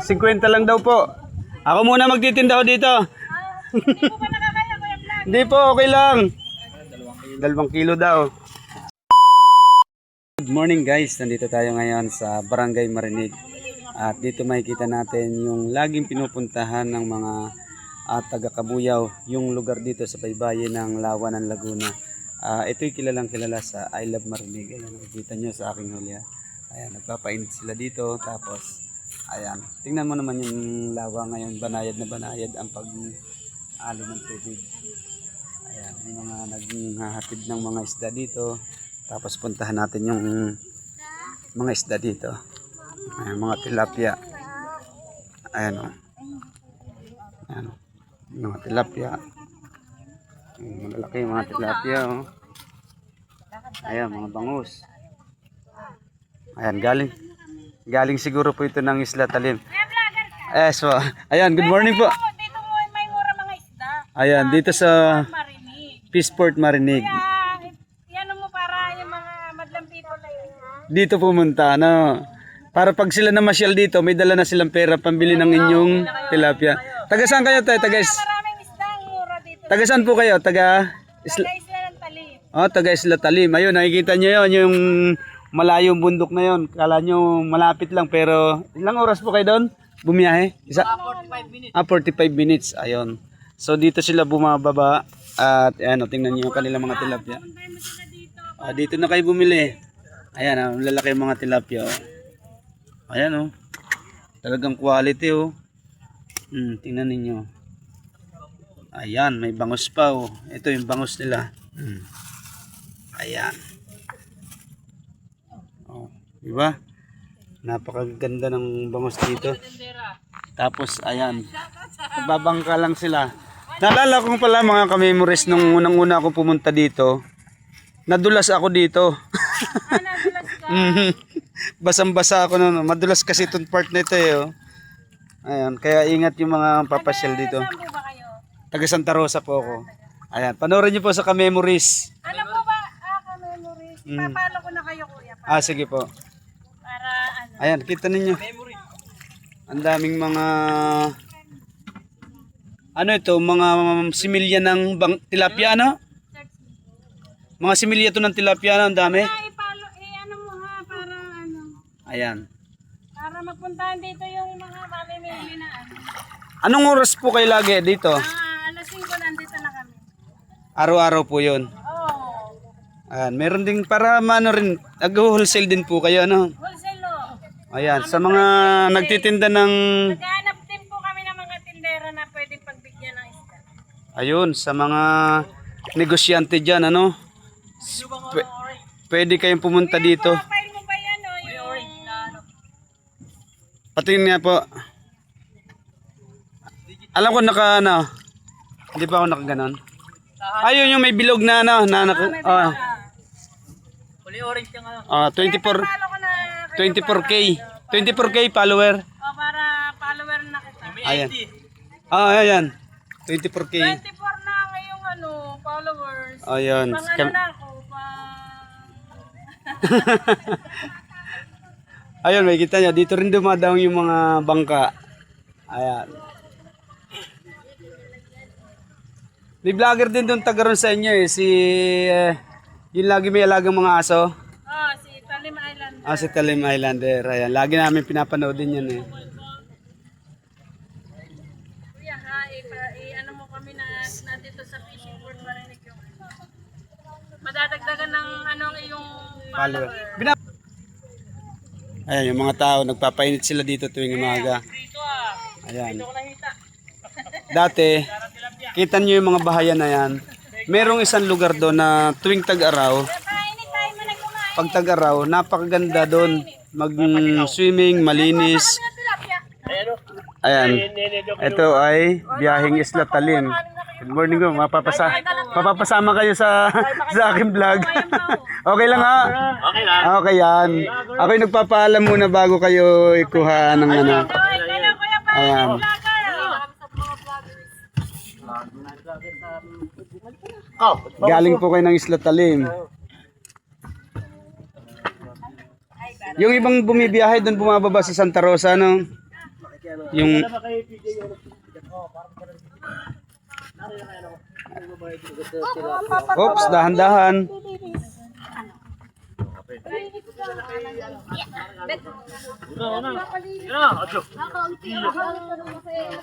50 lang daw po. Ako muna magtitinda ho dito. Hindi po ba nakakaya, Kuya Vlog? Hindi po, okay lang. 2 kilo daw. Good morning guys, nandito tayo ngayon sa Barangay Marinig. At dito makikita natin yung laging pinupuntahan ng mga taga-Kabuyaw, yung lugar dito sa baybayin ng Lawa ng Laguna. Ito'y kilalang kilala sa I Love Marinig. Ayan, nakikita nyo sa aking huli. Ayan, nagpapainit sila dito. Tapos, ayan, tingnan mo naman yung lawa ngayon, banayad na banayad ang pag-alo ng tubig. Ayan, yung mga naghahatid ng mga isda dito. Tapos puntahan natin yung mga isda dito. Ayan, mga tilapia. Ayan o. Ayan o. Mga tilapia. Malalaki yung mga tilapia o. Ayan, mga bangus. Ayan, galing siguro po ito ng Isla Talim. Kuya Vlogger ka? So, ayan, good morning po. Dito mo may mura mga isda. Ayan, dito sa Marinig. Peaceport Marinig. Kaya, yan mo para yung mga madlang people na yun. Dito pumunta, ano. Para pag sila namasyal dito, may dala na silang pera pambili ng inyong tilapia. Taga saan kayo tayo? Maraming isda ang mura dito. Taga saan po kayo? Taga Isla ng Talim. Oh, taga Isla Talim. Ayun, nakikita nyo yun, yung malayong bundok na yun. Kala nyo malapit lang, pero ilang oras po kayo doon? Bumiyahe? 45 minutes. 45 minutes. Ayun. So dito sila bumababa at ano, tingnan niyo yung kanilang mga tilapia. Puntahin mo sila dito. Dito na kayo bumili. Ayan, lalaki yung mga tilapia. Ayan oh. Talagang quality oh. Tingnan niyo. Ayan, may bangus pa oh. Ito yung bangus nila. Ayan. Oh, di ba? Napakaganda ng bangus dito. Tapos ayan. Nagbabangka lang sila. Naalala ko pala mga ka-memories nung unang-una ako pumunta dito. Nadulas ako dito. Nadulas ka. Basang-basa ako noon. Madulas kasi itong part na ito eh. Oh. Ayan, kaya ingat yung mga papasyal dito. Saan po ba kayo? Taga Santa Rosa po ako. Ayan, panoorin niyo po sa ka-memories. Ano po ba? Ka-memories. Papalo ko na kayo, Kuya. Sige po. Para ano. Ayan, kita ninyo. Ang daming mga ano ito, mga similya ng tilapia ano? Mga similya to ng tilapia ano, ang dami. Ipalo, ano mo ha, para ano. Ayan. Para magpuntahan dito yung mga mamimili na ano. Anong oras po kayo lagi dito? Alas 5 nandito na kami. Araw-araw po 'yon. Oo. Ayan, meron ding para ano rin, nag-wholesale din po kayo ano. Wholesale o. Ayan, sa mga nagtitinda ng Naghahanap din po kami ng mga tindera na pwede pagbigyan ng isda. ayun, sa mga negosyante diyan ano. Pwede kayong pumunta dito. Profile mo ba yan o? Yung ano? Patingin nga po. Alam ko naka ano. Hindi pa ako nakaganon. Ayun yung may bilog na ano, Uli orange yung ano. 24 Palo ko na 24K. 24K follower. O para follower na kita. Ayan. Ayan. 24K. 24 na ngayong ano, followers. Ayan. Pang ano na ako, Ayun, may kita nyo. Dito rin dumadaong yung mga bangka. Ayan. May vlogger din doon taga ron sa inyo eh. Si, yung lagi may alagang mga aso. si Talim Island. Si Talim Islander. Ayan. Lagi namin pinapanood din yan eh. Kuya ha, ano mo kami na dito sa fishing port Marinig yung madadagdagan ng anong iyong follower. Ayan, yung mga tao, nagpapainit sila dito tuwing umaga. Dito Ayan. Dito ko nakita. Dati, kita nyo yung mga bahayan na yan. Merong isang lugar doon na tuwing tag-araw, Kainit tayo mo na kumain. pag tag-araw, napakaganda doon. Mag-swimming, malinis. Ayan. Ito ay biyaheng Isla Talim. Good morning ko. Mapapasama kayo sa aking vlog. Okay lang ha? Okay lang. Okay yan. Ako'y nagpapaalam muna bago kayo ikuha ng ano. Ayan. Galing po kayo ng Isla Talim. Yung ibang bumibiyahe doon bumababa sa Santa Rosa, no? Yung Oops, dahan-dahan.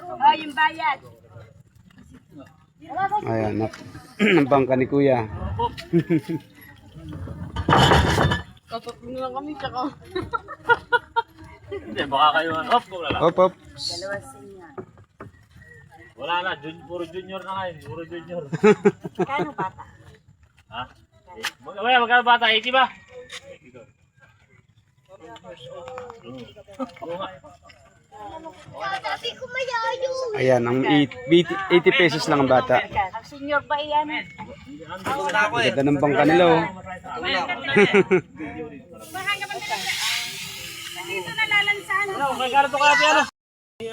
Oh, yung bayad. Ayan, ang bangka ni Kuya. Kapag lang kami, tsaka. Hindi, baka kayo off ko lang. Hop, hop. Wala na, puro junior na ngayon, puro junior. Kano bata? Ha? Magkano bata? 80 ba? Ayan, ang 80 pesos lang ang bata. Ang senior pa iyan. Ganda ng bangka nila, oh. Dito nalalansan. Magkano to kaya piano?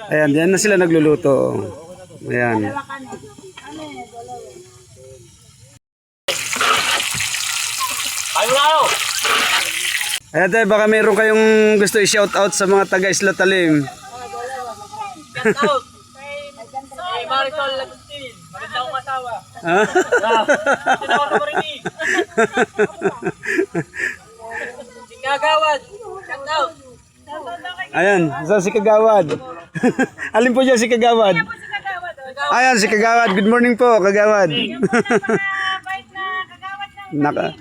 Ayan, diyan na sila nagluluto. Ayan. Kayo na kayo! Ayan tayo, baka meron kayong gusto i-shout out sa mga taga Isla Talim. Out! Hey, Marisol Lagustin, maganda akong asawa. Ha? Sinawa na marinig. Gagawad! Shout out! Ayan, saan si Kagawad? Alin po dyan si Kagawad? Ayan, si Kagawad. Good morning po, Kagawad. Bait na kagawad na.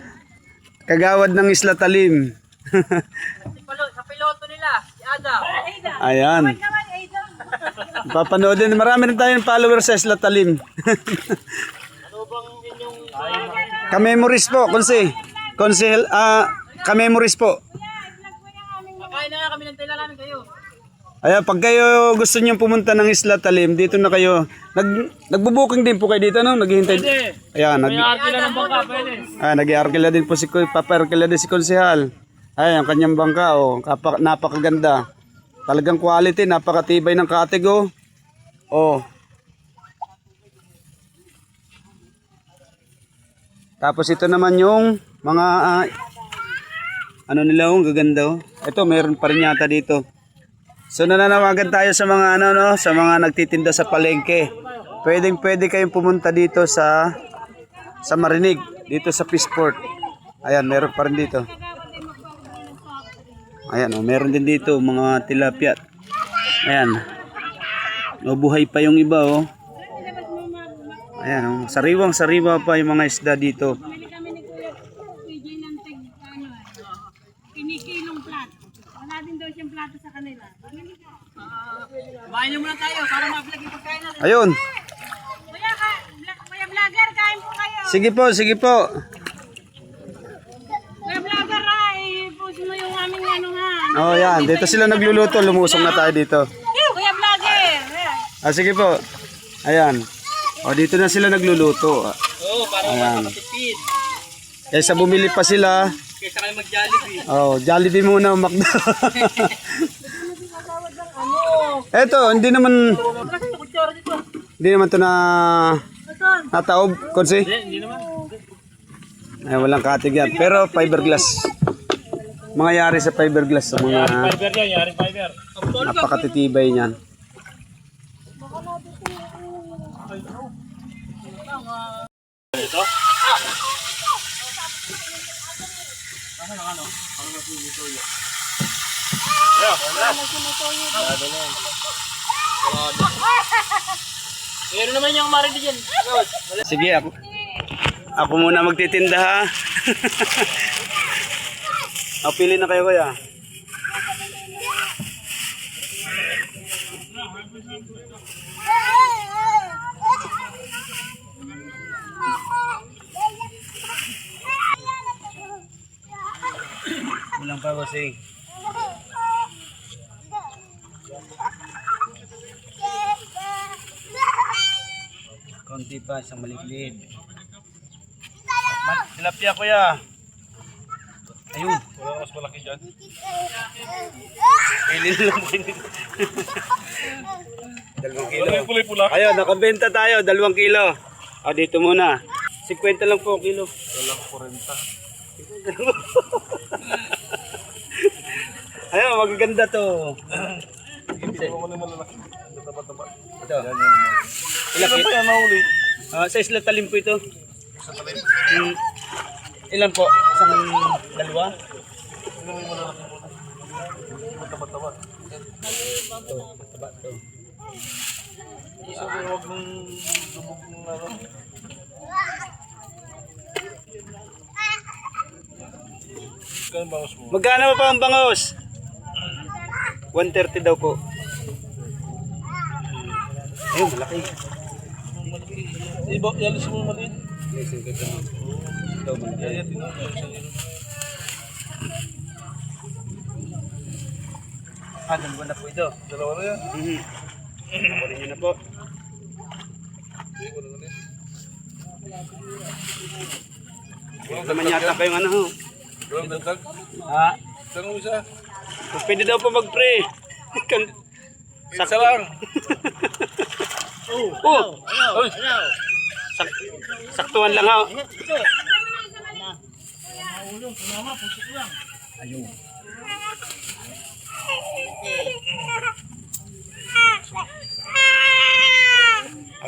Kagawad ng Isla Talim. Sa piloto nila, si Adam. Ayan. Naman, Aidan. Papanoodin. Marami na tayong followers sa Isla Talim. Ano bang inyong... Kamemories po, Konsehel, kamemories po. Kakain na nga kami ng tela namin kayo. Ayan, pag kayo gusto niyo pumunta ng Isla Talim, dito na kayo. Nagbubuking din po kayo dito, no? Naghihintay. Pwede. Ayan, May arkila ng bangka, pwede. nag-i-arkila din po si Papa-arkila din si Konsehal. Ay, ang kanyang bangka, oh, napakaganda. Talagang quality, napakatibay ng katig, oh. Oh. Tapos ito naman yung mga ano nila, oh, gaganda, oh. Ito, meron pa rin yata dito. So nananawagan tayo sa mga sa mga nagtitinda sa palengke. Pwede kayong pumunta dito sa Marinig, dito sa Peaceport. Ayan, meron pa rin dito. Ayan, oh, meron din dito mga tilapia. Ayan. Buhay pa yung iba, oh. Ayan, oh, sariwang-sariwa pa yung mga isda dito. Bili kami ni Kuya PJ ng tig, kinikilong plato. Wala din daw siyang plato sa kanila. Kumain niyo muna tayo para ma-vlog yung pagkain natin. Ayun. Kuya vlogger, kain po kayo. Sige po, sige po. Kuya vlogger, i-post mo yung aming ano nga. Oh, yan. Dito sila nagluluto. Lumusong na tayo dito. Kuya vlogger. Sige po. Ayan. O, dito na sila nagluluto. Oo, para makakatipid. Kaysa bumili pa sila. Kaysa kayo mag-Jollibee. Oh, Jollibee muna, McDo. Eto, hindi naman to na nataob, konsi. Hindi naman. Ay, walang katig yan. Pero fiberglass. Mga yari sa fiberglass sa mga Fiber yan, yari fiber. napakatitibay niyan. Ito? Meron naman yung marinig dyan. Sige, ako muna magtitinda, ha. Pili na kayo, kuya. Walang pa, bossing. Konti pa, isang maliit-liit. Tilapia, kuya. Ayun. Wala mas malaki dyan. Pili na lang kayo. 2 kilo. Kulay pula. Ayun, nakabenta tayo, 2 kilo. Dito muna. 50 lang po kilo. Walang 40. Ayun, magaganda to. Ito. Ilan po yan mahuli? Sa isla talim po ito. Sa talim? Ilan po? Isang dalawa? Mataba-taba. Ito, mataba ito. Sabi, huwag mong lubog ng ano. Magkano pa ang bangos? 130 daw po. Ayun, malaki. Iba, yalis mo maliit. Yes, ito, malaki. Dalawa na po ito. Dalawa na yan. Kunin nyo na po. Huwag naman yata kayong ano ho. Bro, dagdag. Tanong isa. Pwede daw po mag-pray. Isa lang. Oy. Saktuhan lang ha. Ayun.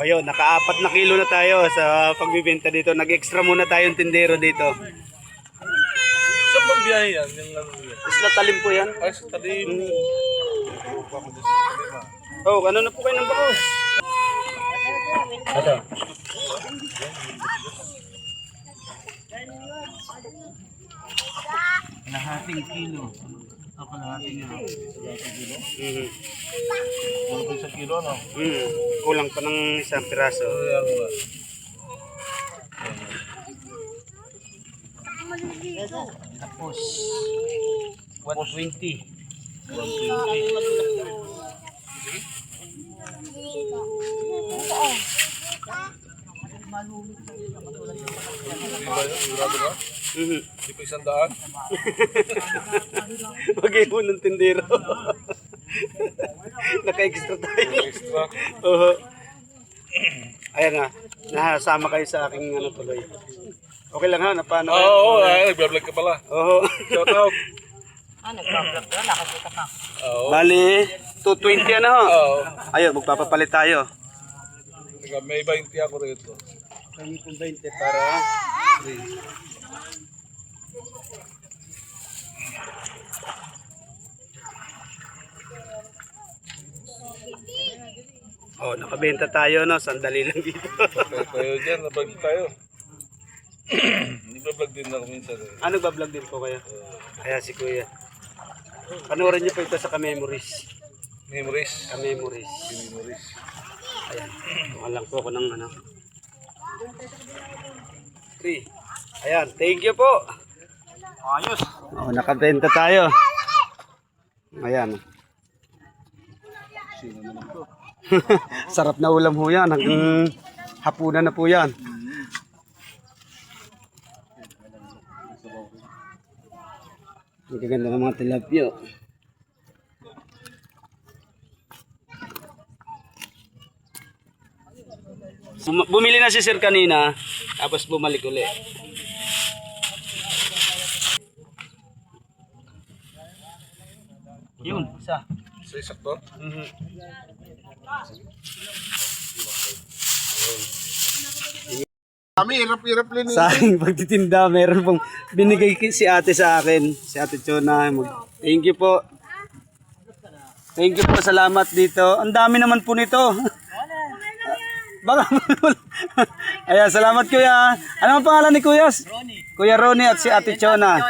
Ayun, naka-4 na kilo na tayo sa pagbibenta dito. Nag-extra muna tayong tindero dito. Saan bang biyahe yan? Yung ano yan? Isla talim po yan. Ay, sa talim. Oh, ano na po kayo ng bakos? Ito. Kalahating kilo. Kalahating kilo. Puro pa isang kilo, no? Kulang pa ng isang piraso. Ayan ba? Tapos 120. Di ba yun? Sigurado ba? Di pa 100? Bagay mo ng tindero. Naka-extra tayo. Extra. Oo. Ayan na. Nasama kayo sa aking ano tuloy. Okay lang ha, napano kayo? Oo, nag-vlog ka pala. Oo. Shout out. Nag-vlog ka, nakakita ka. Oo. Bali, 220 ano ho? Oo. Ayun, magpapapalit tayo. May 20 ako rito. Kami pong 20 para oh, nakabenta tayo no, sandali lang dito. Tayo dyan, na-vlog tayo. Nag-vlog din ako minsan eh. Ano ba-vlog din po kayo? Kaya si Kuya. Panoorin niyo po ito sa Ka-Memories. Memories. Ka-Memories. Memories. Ayan. Tukan lang po ako ng ano. 3. Ayan, thank you po. Ayos. Oh, nakabenta tayo. Ayan. Sarap na ulam ho yan. Hanggang hapunan na po yan. Ang gaganda ng mga tilapio. Bumili na si Sir kanina, tapos bumalik ulit. Yun, isa. Sa isakto? Kami, hirap-hirap din. Sa aking pagtitinda, meron pong binigay si ate sa akin. Si ate Chona. Thank you po. Thank you po, salamat dito. Ang dami naman po nito. Baka ayan, salamat kuya. Ano ang pangalan ni kuya? Kuya Ronnie at si ate Chona.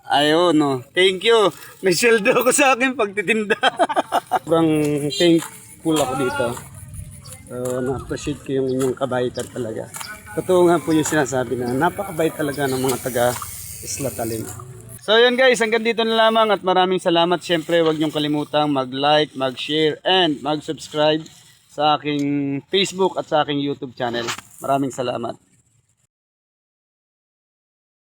Ayun, no. Thank you. May sweldo ako sa akin pagtitinda. Sobrang thankful ako dito. So, na-appreciate ko yung inyong kabaitan talaga. Totoo nga po yung sinasabi na napakabait talaga ng mga taga Isla Talim. So yun guys, hanggang dito na lamang at maraming salamat. Siyempre huwag niyong kalimutang mag-like, mag-share and mag-subscribe sa aking Facebook at sa aking YouTube channel. Maraming salamat.